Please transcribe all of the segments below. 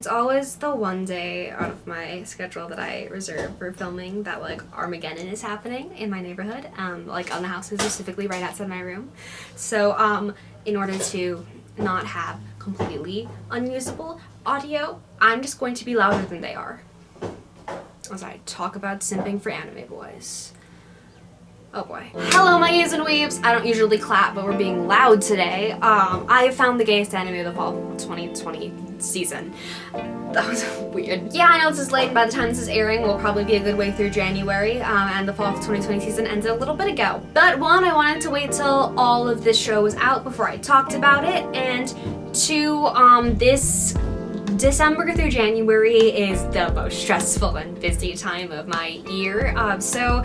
It's always the one day out of my schedule that I reserve for filming that, like, Armageddon is happening in my neighborhood, like, on the houses, specifically right outside my room. So, in order to not have completely unusable audio, I'm just going to be louder than they are as I talk about simping for anime boys. Oh boy. Hello, my gays and weebs. I don't usually clap, but we're being loud today. I found the gayest anime of the fall 2020 season. That was weird. Yeah, I know this is late, and by the time this is airing, we'll probably be a good way through January, and the fall of 2020 season ended a little bit ago. But one, I wanted to wait till all of this show was out before I talked about it, and two, this December through January is the most stressful and busy time of my year, so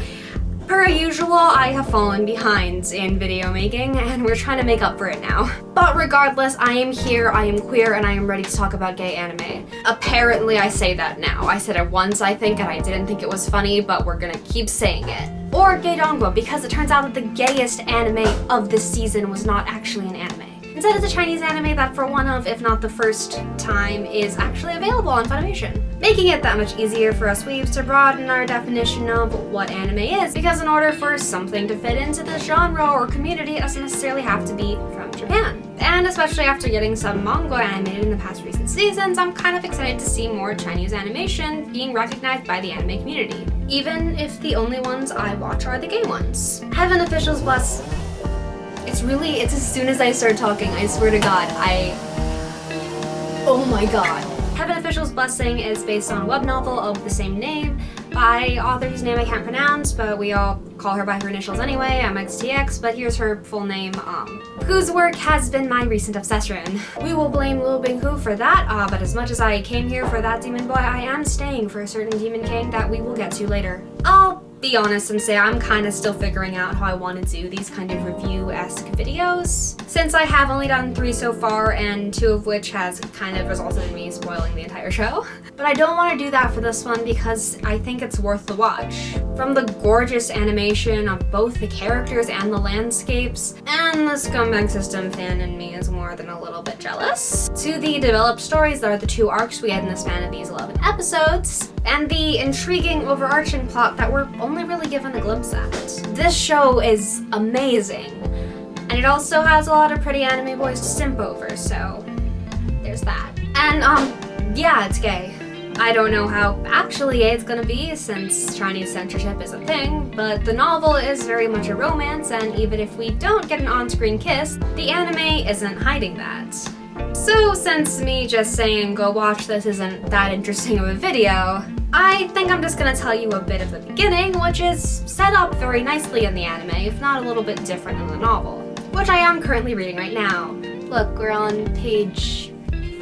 per usual, I have fallen behind in video making, and we're trying to make up for it now. But regardless, I am here, I am queer, and I am ready to talk about gay anime. Apparently, I say that now. I said it once, I think, and I didn't think it was funny, but we're gonna keep saying it. Or gay dongwa, because it turns out that the gayest anime of this season was not actually an anime. Instead, it's a Chinese anime that for one of, if not the first time, is actually available on Funimation, making it that much easier for us weebs to broaden our definition of what anime is, because in order for something to fit into this genre or community, it doesn't necessarily have to be from Japan. And especially after getting some manga animated in the past recent seasons, I'm kind of excited to see more Chinese animation being recognized by the anime community, even if the only ones I watch are the gay ones. Heaven officials bless. It's as soon as I start talking, I swear to God, oh my god. Heaven Official's Blessing is based on a web novel of the same name by author whose name I can't pronounce, but we all call her by her initials anyway, MXTX, but here's her full name, whose work has been my recent obsession. We will blame Liu Binghu for that, but as much as I came here for that demon boy, I am staying for a certain demon king that we will get to later. I'll be honest and say I'm kind of still figuring out how I want to do these kind of review-esque videos, since I have only done 3 so far, and 2 of which has kind of resulted in me spoiling the entire show. But I don't want to do that for this one because I think it's worth the watch. From the gorgeous animation of both the characters and the landscapes, and the scumbag system fan in me is more than a little bit jealous, to the developed stories that are the 2 arcs we had in the span of these 11 episodes, and the intriguing overarching plot that we're only really given a glimpse at. This show is amazing, and it also has a lot of pretty anime boys to simp over, so there's that. And yeah, it's gay. I don't know how actually gay it's gonna be since Chinese censorship is a thing, but the novel is very much a romance, and even if we don't get an on-screen kiss, the anime isn't hiding that. So since me just saying go watch this isn't that interesting of a video, I think I'm just gonna tell you a bit of the beginning, which is set up very nicely in the anime, if not a little bit different than the novel, which I am currently reading right now. Look, we're on page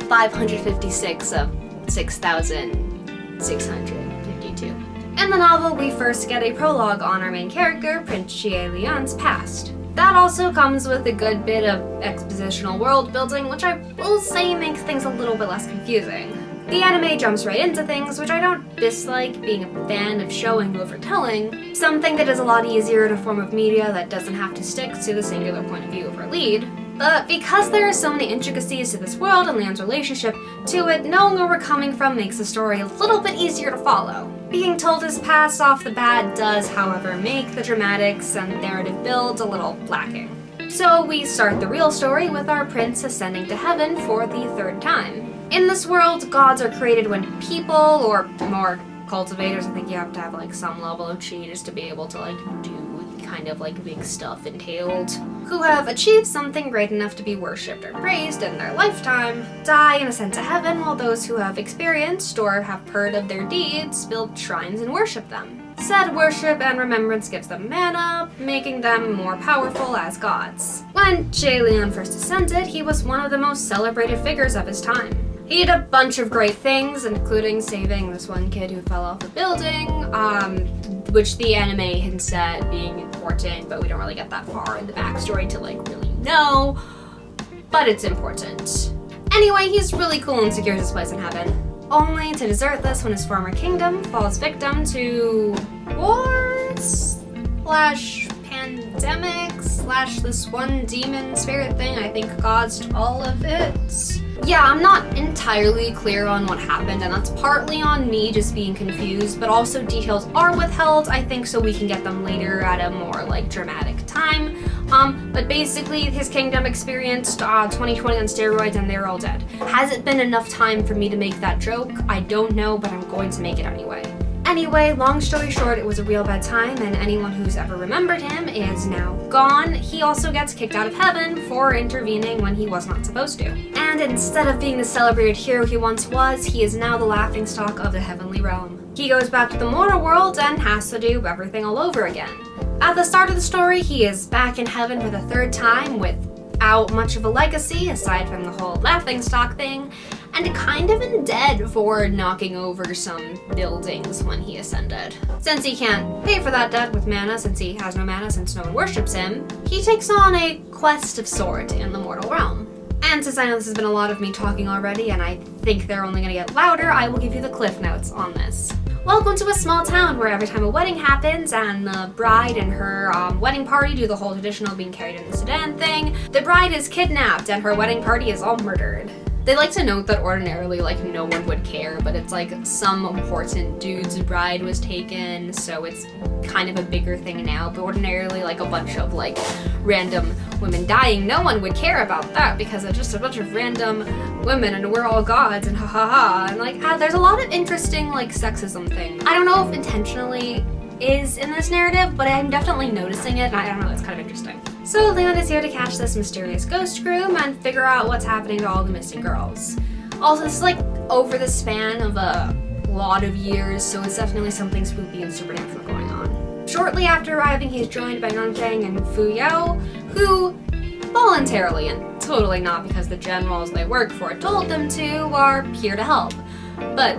556 of 6,652. In the novel, we first get a prologue on our main character, Prince Xie Lian's past. That also comes with a good bit of expositional world building, which I will say makes things a little bit less confusing. The anime jumps right into things, which I don't dislike, being a fan of showing over telling, something that is a lot easier in a form of media that doesn't have to stick to the singular point of view of our lead. But because there are so many intricacies to this world and Lian's relationship to it, knowing where we're coming from makes the story a little bit easier to follow. Being told his past off the bat does, however, make the dramatics and narrative build a little lacking. So we start the real story with our prince ascending to heaven for the 3rd time. In this world, gods are created when people, or more cultivators, I think you have to have like some level of chi just to be able to like do kind of like big stuff entailed, who have achieved something great enough to be worshipped or praised in their lifetime, die and ascend to heaven, while those who have experienced or have heard of their deeds build shrines and worship them. Said worship and remembrance gives them mana, making them more powerful as gods. When Xie Lian first ascended, he was one of the most celebrated figures of his time. He did a bunch of great things, including saving this one kid who fell off a building, which the anime hints at being important, but we don't really get that far in the backstory to like really know, but it's important. Anyway, he's really cool and secures his place in heaven, only to desert this when his former kingdom falls victim to wars / pandemic / this one demon spirit thing I think caused all of it. Yeah, I'm not entirely clear on what happened, and that's partly on me just being confused, but also details are withheld, I think, so we can get them later at a more, like, dramatic time. But basically, his kingdom experienced 2020 on steroids, and they're all dead. Has it been enough time for me to make that joke? I don't know, but I'm going to make it anyway. Anyway, long story short, it was a real bad time, and anyone who's ever remembered him is now gone. He also gets kicked out of heaven for intervening when he was not supposed to. And instead of being the celebrated hero he once was, he is now the laughingstock of the heavenly realm. He goes back to the mortal world and has to do everything all over again. At the start of the story, he is back in heaven for the third time without much of a legacy, aside from the whole laughingstock thing, and kind of in debt for knocking over some buildings when he ascended. Since he can't pay for that debt with mana, since he has no mana, since no one worships him, he takes on a quest of sort in the mortal realm. And since I know this has been a lot of me talking already, and I think they're only gonna get louder, I will give you the cliff notes on this. Welcome to a small town where every time a wedding happens and the bride and her wedding party do the whole traditional being carried in the sedan thing, the bride is kidnapped and her wedding party is all murdered. They like to note that ordinarily, like, no one would care, but it's like some important dude's bride was taken, so it's kind of a bigger thing now, but ordinarily, like, a bunch of, like, random women dying, no one would care about that because it's just a bunch of random women and we're all gods and ha ha ha, and, like, there's a lot of interesting, like, sexism thing. I don't know if intentionally is in this narrative, but I'm definitely noticing it, and I don't know, it's kind of interesting. So Leon is here to catch this mysterious Ghost Groom and figure out what's happening to all the missing girls. Also, this is like over the span of a lot of years, so it's definitely something spooky and supernatural going on. Shortly after arriving, he's joined by Nonfang and Fu Yao, who voluntarily, and totally not because the generals they work for told them to, are here to help, but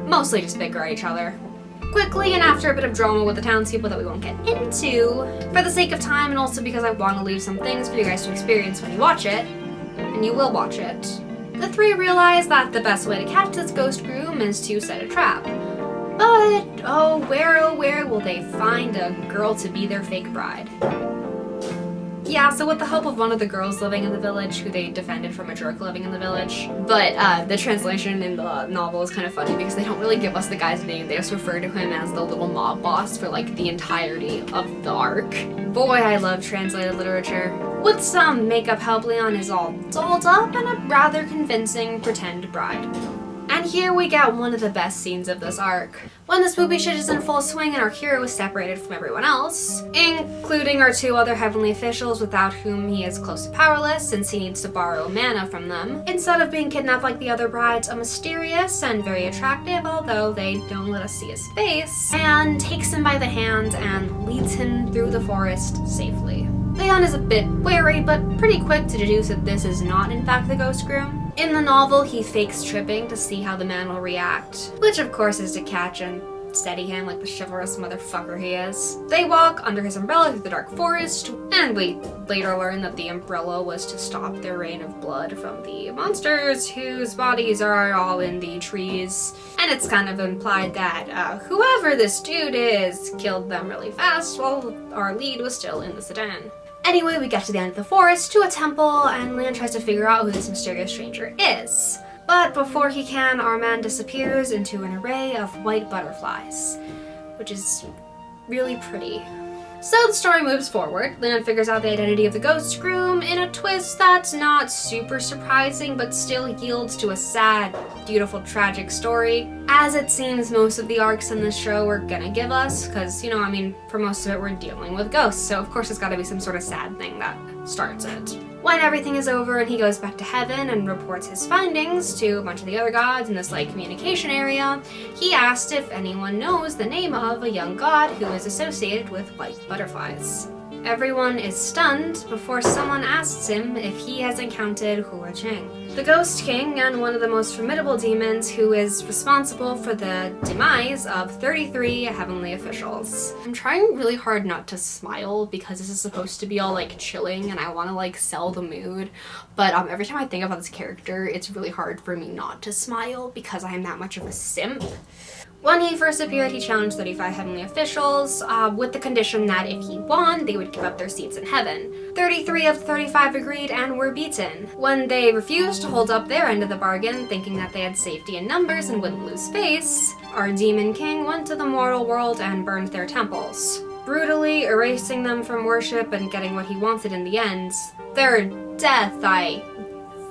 mostly just bicker at each other. Quickly, and after a bit of drama with the townspeople that we won't get into, for the sake of time and also because I want to leave some things for you guys to experience when you watch it, and you will watch it, the three realize that the best way to catch this Ghost Groom is to set a trap. But, oh where will they find a girl to be their fake bride? Yeah, so with the help of one of the girls living in the village, who they defended from a jerk living in the village. But the translation in the novel is kind of funny because they don't really give us the guy's name. They just refer to him as the little mob boss for like the entirety of the arc. Boy, I love translated literature. With some makeup help, Leon is all dolled up and a rather convincing pretend bride. And here we get one of the best scenes of this arc. When the spoopy shit is in full swing and our hero is separated from everyone else, including our two other heavenly officials without whom he is close to powerless since he needs to borrow mana from them. Instead of being kidnapped like the other brides, a mysterious and very attractive, although they don't let us see his face, and takes him by the hand and leads him through the forest safely. Leon is a bit wary, but pretty quick to deduce that this is not in fact the Ghost Groom. In the novel, he fakes tripping to see how the man will react, which of course is to catch and steady him like the chivalrous motherfucker he is. They walk under his umbrella through the dark forest, and we later learn that the umbrella was to stop their rain of blood from the monsters whose bodies are all in the trees. And it's kind of implied that whoever this dude is killed them really fast while our lead was still in the sedan. Anyway, we get to the end of the forest, to a temple, and Leon tries to figure out who this mysterious stranger is. But before he can, our man disappears into an array of white butterflies, which is really pretty. So the story moves forward. Leon figures out the identity of the Ghost Groom in a twist that's not super surprising, but still yields to a sad, beautiful, tragic story, as it seems most of the arcs in this show are gonna give us, because, you know, I mean, for most of it we're dealing with ghosts, so of course there's gotta be some sort of sad thing that starts it. When everything is over and he goes back to heaven and reports his findings to a bunch of the other gods in this, like, communication area, he asked if anyone knows the name of a young god who is associated with white butterflies. Everyone is stunned before someone asks him if he has encountered Hua Cheng, the Ghost King and one of the most formidable demons who is responsible for the demise of 33 heavenly officials. I'm trying really hard not to smile because this is supposed to be all like chilling and I want to like sell the mood, but every time I think about this character, it's really hard for me not to smile because I am that much of a simp. When he first appeared, he challenged 35 heavenly officials, with the condition that if he won, they would give up their seats in heaven. 33 of the 35 agreed and were beaten. When they refused to hold up their end of the bargain, thinking that they had safety in numbers and wouldn't lose face, our Demon King went to the mortal world and burned their temples, brutally erasing them from worship and getting what he wanted in the end. Their death, I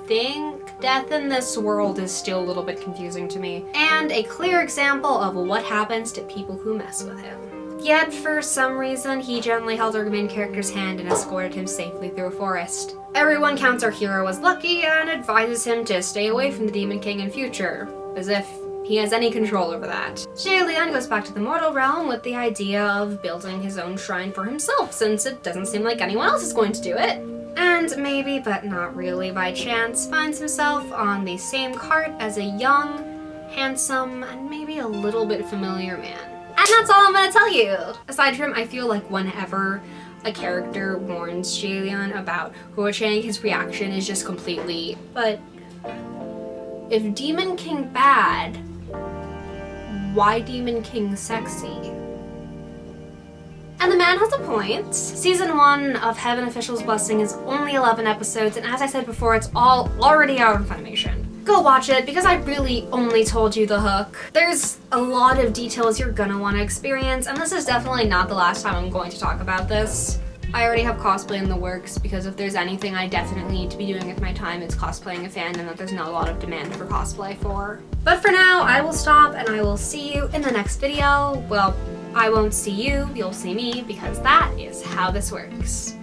think death in this world is still a little bit confusing to me, and a clear example of what happens to people who mess with him. Yet, for some reason, he gently held our main character's hand and escorted him safely through a forest. Everyone counts our hero as lucky and advises him to stay away from the Demon King in future, as if he has any control over that. Xie goes back to the mortal realm with the idea of building his own shrine for himself, since it doesn't seem like anyone else is going to do it. And maybe, but not really by chance, finds himself on the same cart as a young, handsome, and maybe a little bit familiar man. And that's all I'm gonna tell you! Aside from, I feel like whenever a character warns Xie about Huo Chang, his reaction is just completely, but if Demon King bad, why Demon King sexy? And the man has a point. Season 1 of Heaven Official's Blessing is only 11 episodes, and as I said before, it's all already out on Funimation. Go watch it, because I really only told you the hook. There's a lot of details you're gonna want to experience, and this is definitely not the last time I'm going to talk about this. I already have cosplay in the works, because if there's anything I definitely need to be doing with my time, it's cosplaying a fandom that there's not a lot of demand for cosplay for. But for now, I will stop, and I will see you in the next video. Well, I won't see you, you'll see me, because that is how this works.